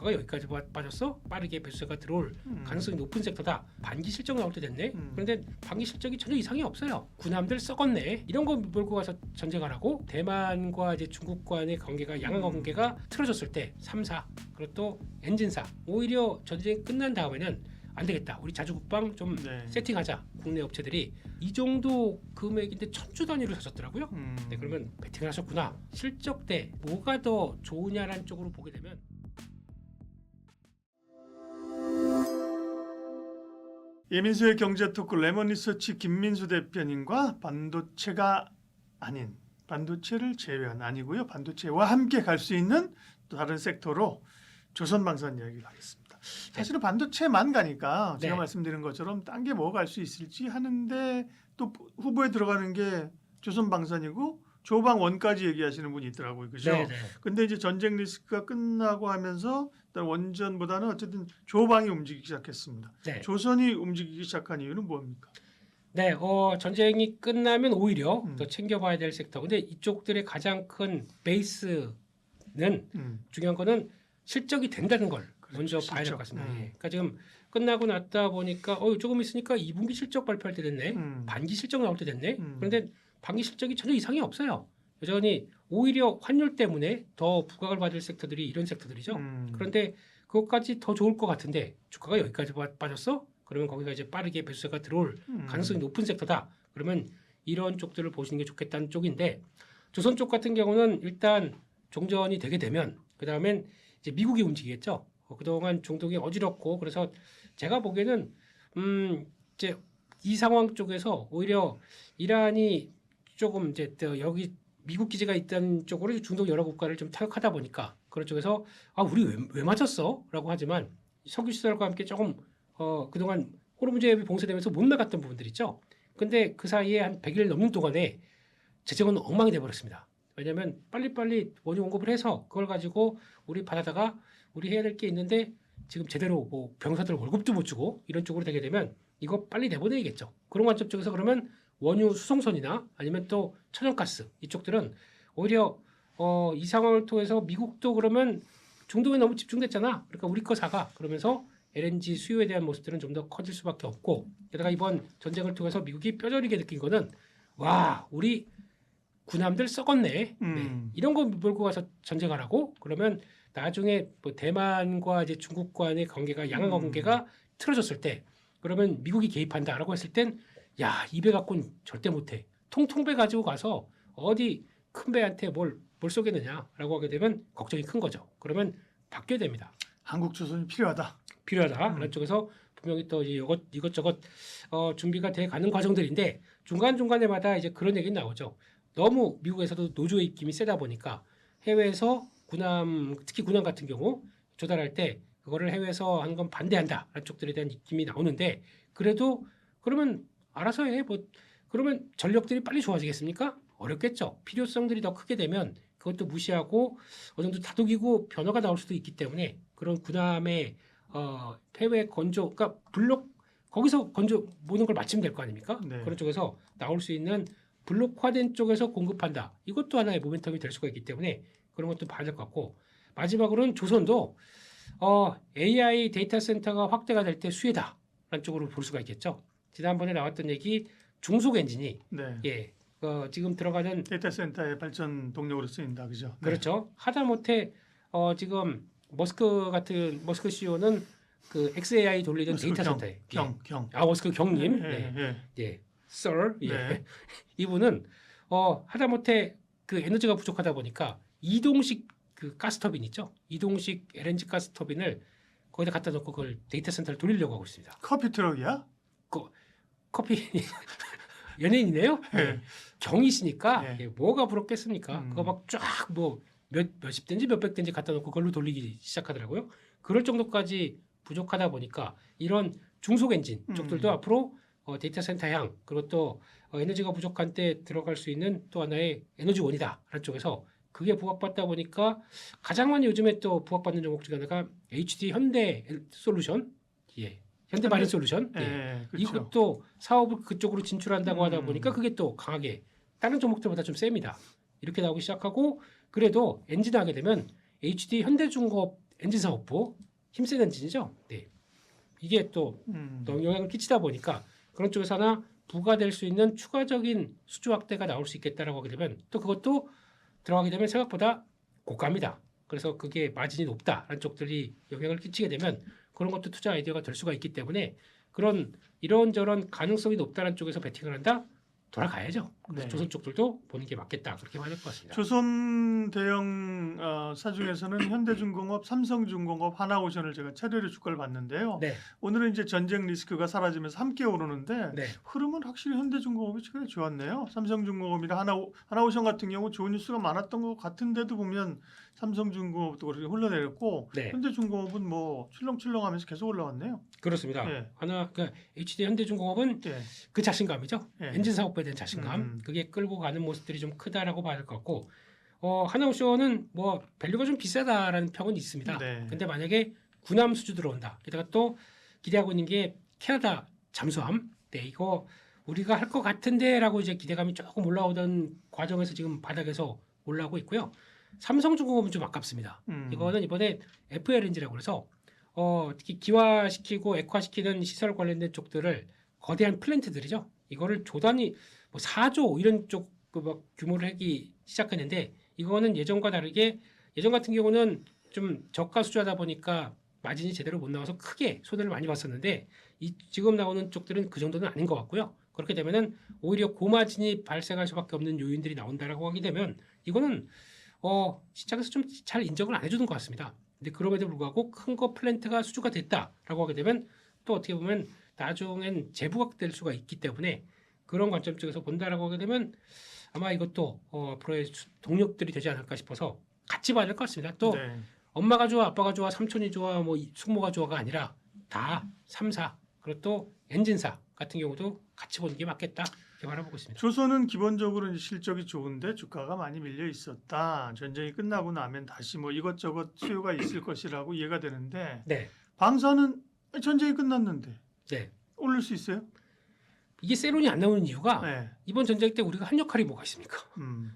주가가 여기까지 빠졌어? 빠르게 매수세가 들어올 가능성이 높은 섹터다. 반기 실적 나올 때 됐네. 그런데 반기 실적이 전혀 이상이 없어요. 군함들 썩었네. 이런 거 몰고 가서 전쟁하라고. 대만과 이제 중국 간의 관계가 양안 관계가 틀어졌을 때 3사 그리고 또 엔진사 오히려 전쟁이 끝난 다음에는 안 되겠다. 우리 자주국방 좀 세팅하자. 국내 업체들이 이 정도 금액인데 1000조 단위로 사셨더라고요. 네, 그러면 베팅을 하셨구나. 실적 때 뭐가 더 좋으냐라는 쪽으로 보게 되면 예민수의 경제토크 레몬리서치 김민수 대표님과 반도체가 아닌 반도체를 제외한 아니고요. 반도체와 함께 갈 수 있는 또 다른 섹터로 조선방산 이야기를 하겠습니다. 사실은 반도체만 가니까 제가 말씀드린 것처럼 딴 게 뭐 갈 수 있을지 하는데 또 후보에 들어가는 게 조선방산이고 조방 원까지 얘기하시는 분이 있더라고요. 그죠? 근데 이제 전쟁 리스크가 끝나고 하면서 일단 원전보다는 어쨌든 조방이 움직이기 시작했습니다. 조선이 움직이기 시작한 이유는 뭡니까? 네, 전쟁이 끝나면 오히려 더 챙겨봐야 될 섹터. 근데 이쪽들의 가장 큰 베이스는 중요한 거는 실적이 된다는 걸 먼저 봐야 될 것 같습니다. 그러니까 지금 끝나고 났다 보니까 조금 있으니까 2분기 실적 발표할 때 됐네. 반기 실적 나올 때 됐네. 그런데 반기 실적이 전혀 이상이 없어요. 여전히 오히려 환율 때문에 더 부각을 받을 섹터들이 이런 섹터들이죠. 그런데 그것까지 더 좋을 것 같은데 주가가 여기까지 빠졌어? 그러면 거기가 이제 빠르게 매수세가 들어올 가능성이 높은 섹터다. 그러면 이런 쪽들을 보시는 게 좋겠다는 쪽인데 조선 쪽 같은 경우는 일단 종전이 되게 되면 그 다음엔 이제 미국이 움직이겠죠. 그동안 중동이 어지럽고 그래서 제가 보기에는 이제 이 상황 쪽에서 오히려 이란이 조금 이제 여기 미국 기지가 있던 쪽으로 중동 여러 국가를 좀 타격하다 보니까 그런 쪽에서 우리 왜 맞았어?라고 하지만 석유 시설과 함께 조금 그동안 호르무즈해협이 봉쇄되면서 못 나갔던 부분들 있죠. 근데 그 사이에 한 100일 넘는 동안에 재정은 엉망이 돼버렸습니다. 왜냐하면 빨리빨리 원유 공급을 해서 그걸 가지고 우리 받아다가 우리 해야 될 게 있는데 지금 제대로 뭐 병사들 월급도 못 주고 이런 쪽으로 되게 되면 이거 빨리 내보내야겠죠. 그런 관점 쪽에서 그러면 원유 수송선이나 아니면 또 천연가스 이쪽들은 오히려 이 상황을 통해서 미국도 그러면 중동에 너무 집중됐잖아. 그러니까 우리 거 사가 그러면서 LNG 수요에 대한 모습들은 좀 더 커질 수밖에 없고 게다가 이번 전쟁을 통해서 미국이 뼈저리게 느낀 거는 와 우리 군함들 썩었네. 이런 거 몰고 가서 전쟁하라고? 그러면 나중에 뭐 대만과 이제 중국 간의 관계가 양안 관계가 틀어졌을 때 그러면 미국이 개입한다라고 했을 땐 야, 이 배 갖고는 절대 못해. 통배 가지고 가서 어디 큰 배한테 뭘 쏘겠느냐라고 하게 되면 걱정이 큰 거죠. 그러면 바뀌어야 됩니다. 한국 조선이 필요하다. 그런 쪽에서 분명히 또 이것저것 준비가 돼 가는 과정들인데 중간중간에마다 이제 그런 얘기는 나오죠. 너무 미국에서도 노조의 입김이 세다 보니까 해외에서 군함, 특히 군함 같은 경우 조달할 때 그거를 해외에서 하는 건 반대한다라는 쪽들에 대한 입김이 나오는데 그래도 그러면 알아서 해. 그러면 전력들이 빨리 좋아지겠습니까? 어렵겠죠. 필요성들이 더 크게 되면 그것도 무시하고 어느 정도 다독이고 변화가 나올 수도 있기 때문에 그런 군함의 해외 건조, 그러니까 블록 거기서 건조 모든 걸 마치면 될 거 아닙니까? 그런 쪽에서 나올 수 있는 블록화된 쪽에서 공급한다. 이것도 하나의 모멘텀이 될 수가 있기 때문에 그런 것도 봐야 될 것 같고 마지막으로는 조선도 AI 데이터 센터가 확대가 될 때 수혜다라는 쪽으로 볼 수가 있겠죠. 지난번에 나왔던 얘기 중속 엔진이 지금 들어가는 데이터 센터의 발전 동력으로 쓰인다, 그죠? 그렇죠. 하다못해 지금 머스크 CEO는 그 XAI 돌리던 데이터 센터에 머스크 경님, Sir, 이분은 하다못해 그 에너지가 부족하다 보니까 이동식 그 가스터빈 있죠. 이동식 LNG 가스터빈을 거기다 갖다 놓고 그걸 데이터 센터를 돌리려고 하고 있습니다. 커피 트럭이야? 커피 연예인이네요. 경이시니까 뭐가 부럽겠습니까? 그거 막 쫙 뭐 몇십 대인지 몇백 대인지 갖다 놓고 그걸로 돌리기 시작하더라고요. 그럴 정도까지 부족하다 보니까 이런 중속 엔진 쪽들도 앞으로 데이터 센터향 그리고 또 에너지가 부족한 때 들어갈 수 있는 또 하나의 에너지원이다라는 쪽에서 그게 부각받다 보니까 가장 많이 요즘에 또 부각받는 종목 중에 하나가 HD 현대 솔루션, 현대 마린 솔루션, 그렇죠. 이것도 사업을 그쪽으로 진출한다고 하다 보니까 그게 또 강하게 다른 종목들보다 좀 셉니다. 이렇게 나오기 시작하고 그래도 엔진 하게 되면 HD 현대중공업 엔진 사업부 힘센 엔진이죠. 네. 이게 또 영향을 끼치다 보니까 그런 쪽에서 하나 부과될 수 있는 추가적인 수주 확대가 나올 수 있겠다라고 하게 되면 또 그것도 들어가게 되면 생각보다 고가입니다. 그래서 그게 마진이 높다라는 쪽들이 영향을 끼치게 되면 그런 것도 투자 아이디어가 될 수가 있기 때문에 그런 이런저런 가능성이 높다는 쪽에서 베팅을 한다? 돌아가야죠. 그래서 네. 조선 쪽들도 보는 게 맞겠다. 그렇게 봐야 될 것 같습니다. 조선 대형 사중에서는 현대중공업, 삼성중공업, 하나오션을 제가 차례로 주가를 봤는데요. 네. 오늘은 이제 전쟁 리스크가 사라지면서 함께 오르는데 네. 흐름은 확실히 현대중공업이 최근에 좋았네요. 삼성중공업이나 하나오션 같은 경우 좋은 뉴스가 많았던 것 같은데도 보면 삼성중공업도 그렇게 흘러내렸고 네. 현대중공업은 뭐 출렁출렁하면서 계속 올라왔네요. 그렇습니다. 네. 그러니까 HD 현대중공업은 네. 그 자신감이죠. 네. 엔진 사업부에 대한 자신감. 그게 끌고 가는 모습들이 좀 크다라고 봐야 될 것 같고 하나오션은 뭐 밸류가 좀 비싸다라는 평은 있습니다. 네. 근데 만약에 군함 수주 들어온다. 게다가 또 기대하고 있는 게 캐나다 잠수함. 네, 이거 우리가 할 것 같은데라고 이제 기대감이 조금 올라오던 과정에서 지금 바닥에서 올라오고 있고요. 삼성중공업은 좀 아깝습니다. 이거는 이번에 FLNG라고 해서 특히 기화시키고 액화시키는 시설 관련된 쪽들을 거대한 플랜트들이죠. 이거를 조단위 뭐 4조 이런 쪽 막 규모를 하기 시작했는데 이거는 예전과 다르게 예전 같은 경우는 좀 저가 수주하다 보니까 마진이 제대로 못 나와서 크게 손해를 많이 봤었는데 지금 나오는 쪽들은 그 정도는 아닌 것 같고요. 그렇게 되면은 오히려 고마진이 발생할 수밖에 없는 요인들이 나온다라고 하게 되면 이거는 시장에서 좀 잘 인정을 안 해주는 것 같습니다. 근데 그럼에도 불구하고 큰 거 플랜트가 수주가 됐다라고 하게 되면 또 어떻게 보면 나중엔 재부각될 수가 있기 때문에 그런 관점 쪽에서 본다라고 하게 되면 아마 이것도 앞으로의 동력들이 되지 않을까 싶어서 같이 봐야 될 것 같습니다. 또 네. 엄마가 좋아, 아빠가 좋아, 삼촌이 좋아, 뭐 숙모가 좋아가 아니라 다 3사 그리고 또 엔진사 같은 경우도 같이 보는 게 맞겠다 이렇게 바라보고 있습니다. 조선은 기본적으로 이제 실적이 좋은데 주가가 많이 밀려 있었다. 전쟁이 끝나고 나면 다시 뭐 이것저것 수요가 있을 것이라고 이해가 되는데 네, 방사는 전쟁이 끝났는데 네. 오를 수 있어요? 이게 세론이 안 나오는 이유가 네. 이번 전쟁 때 우리가 한 역할이 뭐가 있습니까?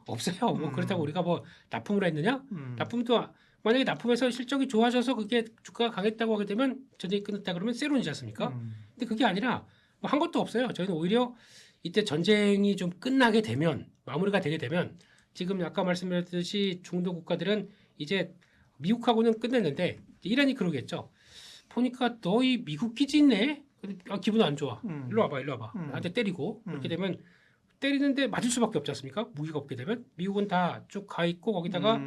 없어요. 뭐 음. 그렇다고 우리가 뭐 납품을 했느냐? 음. 납품도 만약에 납품해서 실적이 좋아져서 그게 주가가 강했다고 하게 되면 전쟁이 끝났다 그러면 세론이지 않습니까? 근데 그게 아니라 뭐 한 것도 없어요. 저희는 오히려 이때 전쟁이 좀 끝나게 되면 마무리가 되게 되면 지금 아까 말씀드렸듯이 중도 국가들은 이제 미국하고는 끝냈는데 이란이 그러겠죠. 보니까 너희 미국 기지 있네. 기분 안 좋아. 일로 와봐, 일로 와봐. 나한테 때리고 그렇게 되면 때리는데 맞을 수밖에 없지 않습니까? 무기가 없게 되면 미국은 다 쭉 가 있고 거기다가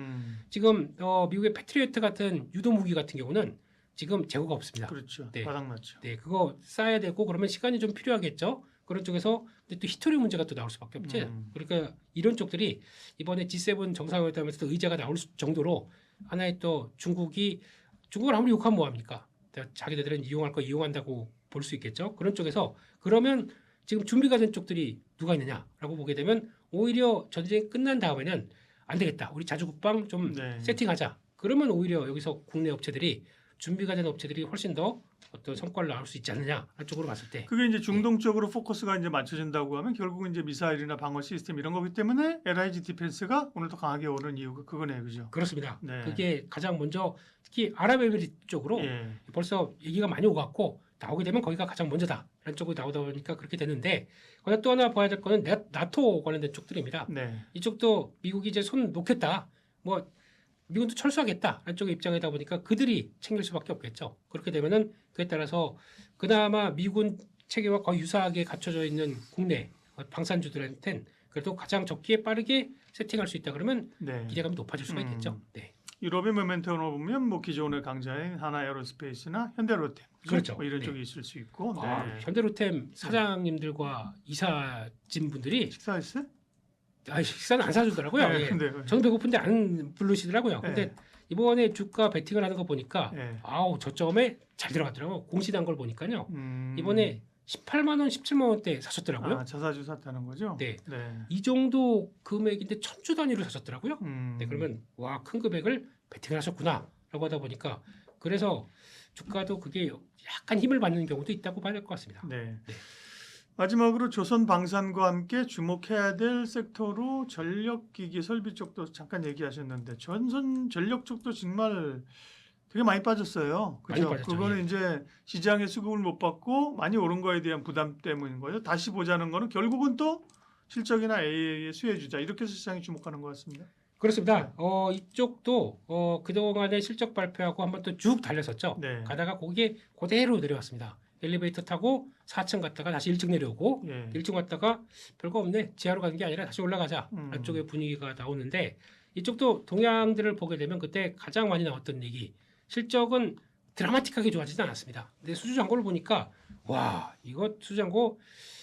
지금 미국의 패트리어트 같은 유도 무기 같은 경우는 지금 재고가 없습니다. 그렇죠. 네. 바닥났죠. 네, 그거 쌓아야 되고 그러면 시간이 좀 필요하겠죠. 그런 쪽에서 근데 또 히스토리 문제가 또 나올 수밖에 없지. 그러니까 이런 쪽들이 이번에 G7 정상회담에서도 의제가 나올 정도로 하나의 또 중국을 아무리 욕하면 뭐합니까? 자기들은 이용할 거 이용한다고 볼 수 있겠죠. 그런 쪽에서 그러면 지금 준비가 된 쪽들이 누가 있느냐라고 보게 되면 오히려 전쟁이 끝난 다음에는 안 되겠다. 우리 자주국방 좀 네. 세팅하자. 그러면 오히려 여기서 국내 업체들이 준비가 된 업체들이 훨씬 더 어떤 성과를 나올 수 있지 않느냐 쪽으로 봤을 때. 그게 이제 중동 쪽으로 포커스가 이제 맞춰진다고 하면 결국은 이제 미사일이나 방어 시스템 이런 거기 때문에 LIG 디펜스가 오늘도 강하게 오른 이유가 그거네요, 그죠? 그렇습니다. 네. 그게 가장 먼저 특히 아랍에미리트 쪽으로 예. 벌써 얘기가 많이 오갔고 나오게 되면 거기가 가장 먼저다. 라는 쪽으로 나오다 보니까 그렇게 되는데 거기다 또 하나 봐야 될 거는 나토 관련된 쪽들입니다. 네. 이쪽도 미국이 이제 손 놓겠다. 뭐 미국도 철수하겠다. 라는 쪽의 입장이다 보니까 그들이 챙길 수밖에 없겠죠. 그렇게 되면은 그에 따라서 그나마 미군 체계와 거의 유사하게 갖춰져 있는 국내 방산주들한테는 그래도 가장 적기에 빠르게 세팅할 수 있다 그러면 네. 기대감이 높아질 수가 있겠죠. 네. 유럽의 모멘텀으로 보면 뭐 기존의 강자인 하나에어로스페이스나 현대로템 그렇죠. 뭐 이런 네. 쪽이 있을 수 있고. 네. 현대로템 사장님들과 이사진 분들이 식사했어요? 식사는 안 사주더라고요. 네, 예. 근데 저는 배고픈데 안 부르시더라고요. 근데 네. 이번에 주가 베팅을 하는 거 보니까 네. 저점에 잘 들어갔더라고요. 공시한 걸 보니까요. 이번에 18만 원, 17만 원대 사셨더라고요. 자사주 샀다는 거죠? 네. 네. 이 정도 금액인데 천주 단위로 사셨더라고요. 음. 네, 그러면 와, 큰 금액을 베팅을 하셨구나라고 하다 보니까 그래서 주가도 그게 약간 힘을 받는 경우도 있다고 봐야 될 것 같습니다. 네. 네. 마지막으로 조선 방산과 함께 주목해야 될 섹터로 전력기기 설비 쪽도 잠깐 얘기하셨는데 전선 전력 쪽도 정말 되게 많이 빠졌어요. 많이 그죠? 빠졌죠, 그거는 예. 이제 시장의 수급을 못 받고 많이 오른 거에 대한 부담 때문인 거예요. 다시 보자는 거는 결국은 또 실적이나 AA의 수혜 주자 이렇게 해서 시장이 주목하는 것 같습니다. 그렇습니다. 이쪽도 그동안의 실적 발표하고 한번 또 쭉 달렸었죠. 네. 가다가 거기에 그대로 내려왔습니다. 엘리베이터 타고 4층 갔다가 다시 1층 내려오고 예. 1층 갔다가 별거 없네. 지하로 가는 게 아니라 다시 올라가자. 이쪽의 분위기가 나오는데 이쪽도 동향들을 보게 되면 그때 가장 많이 나왔던 얘기 실적은 드라마틱하게 좋아지진 않았습니다. 근데 수주잔고를 보니까 와 이거 수주잔고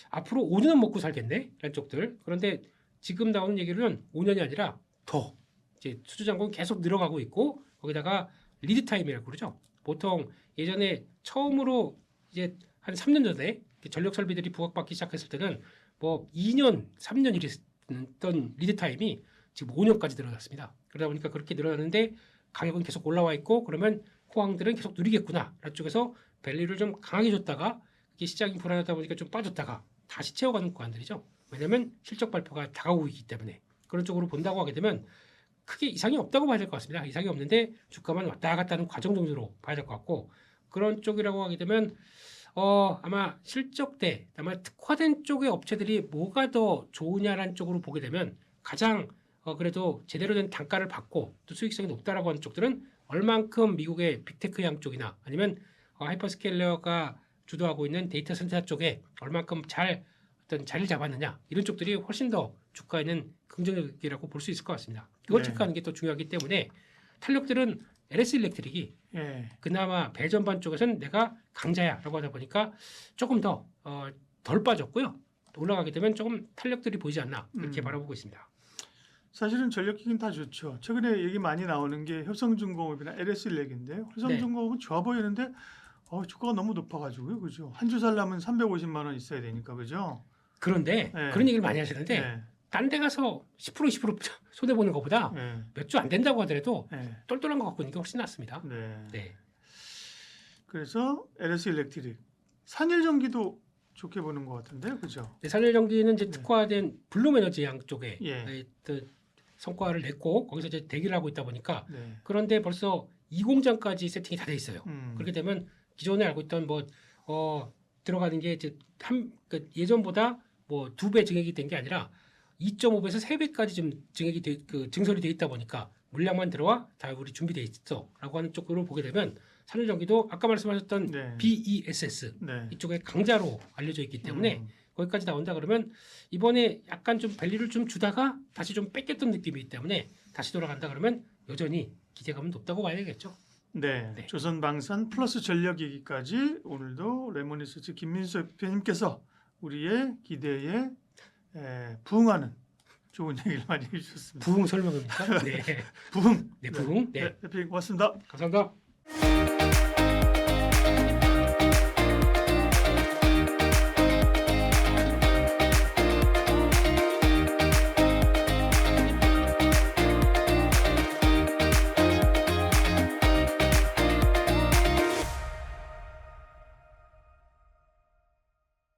앞으로 5년은 먹고 살겠네 이런 쪽들. 그런데 지금 나오는 얘기는 5년이 아니라 더 이제 수주잔고는 계속 늘어가고 있고 거기다가 리드 타임이라고 그러죠. 보통 예전에 처음으로 이제 한 3년 전에 전력 설비들이 부각받기 시작했을 때는 뭐 2년, 3년 이랬던 리드 타임이 지금 5년까지 늘어났습니다. 그러다 보니까 그렇게 늘어나는데 가격은 계속 올라와 있고 그러면 호황들은 계속 누리겠구나. 라는 쪽에서 밸류를 좀 강하게 줬다가 이게 시장이 불안하다 보니까 좀 빠졌다가 다시 채워가는 구간들이죠. 왜냐하면 실적 발표가 다가오고 있기 때문에 그런 쪽으로 본다고 하게 되면 크게 이상이 없다고 봐야 될 것 같습니다. 이상이 없는데 주가만 왔다 갔다 하는 과정 정도로 봐야 될 것 같고 그런 쪽이라고 하게 되면 아마 실적 때 아마 특화된 쪽의 업체들이 뭐가 더 좋으냐라는 쪽으로 보게 되면 가장 그래도 제대로 된 단가를 받고 또 수익성이 높다라고 하는 쪽들은 얼만큼 미국의 빅테크 양 쪽이나 아니면 하이퍼스케일러가 주도하고 있는 데이터 센터 쪽에 얼만큼 잘 어떤 자리를 잡았느냐 이런 쪽들이 훨씬 더 주가에는 긍정적이라고 볼 수 있을 것 같습니다. 그걸 네. 체크하는 게 또 중요하기 때문에 탄력들은 LS 일렉트릭이 예. 그나마 배전반 쪽에서는 내가 강자야라고 하다 보니까 조금 더 덜 빠졌고요. 올라가게 되면 조금 탄력들이 보이지 않나 이렇게 바라보고 있습니다. 사실은 전력기기는 다 좋죠. 최근에 얘기 많이 나오는 게 효성중공업이나 LS일렉인데 효성중공업은 좋아 보이는데 주가가 너무 높아가지고요, 그죠? 한 주 살려면 350만 원 있어야 되니까, 그죠? 그런데 네. 그런 얘기를 많이 하시는데 네. 딴 데 가서 10% 손해 보는 것보다 네. 몇 주 안 된다고 하더라도 네. 똘똘한 거 갖고 있는 게 훨씬 낫습니다. 네. 네. 그래서 LS일렉트릭, 산일전기도 좋게 보는 것 같은데요, 그죠? 산일전기는 이제 특화된 블룸에너지 양 쪽에 예. 성과를 냈고 거기서 이제 대기를 하고 있다 보니까 네. 그런데 벌써 이 공장까지 세팅이 다 돼 있어요. 그렇게 되면 기존에 알고 있던 들어가는 게 이제 예전보다 뭐 2배 증액이 된 게 아니라 2.5배에서 3배까지 좀 증액이 증설이 돼 있다 보니까 물량만 들어와 다 우리 준비돼 있어라고 하는 쪽으로 보게 되면 산일전기도 아까 말씀하셨던 네. BESS 네. 이쪽에 강자로 알려져 있기 때문에 거기까지 나온다 그러면 이번에 약간 좀 밸류를 좀 주다가 다시 좀 뺏겼던 느낌이기 때문에 다시 돌아간다 그러면 여전히 기대감은 높다고 봐야 되겠죠. 네. 네. 조선방산 플러스 전력기기까지 오늘도 레모니스츠 김민수 대표님께서 우리의 기대에 부응하는 좋은 얘기를 많이 해주셨습니다. 부흥 설명입니까? 네. 부응. 네, 부흥. 네. 대표님 고맙습니다. 감사합니다.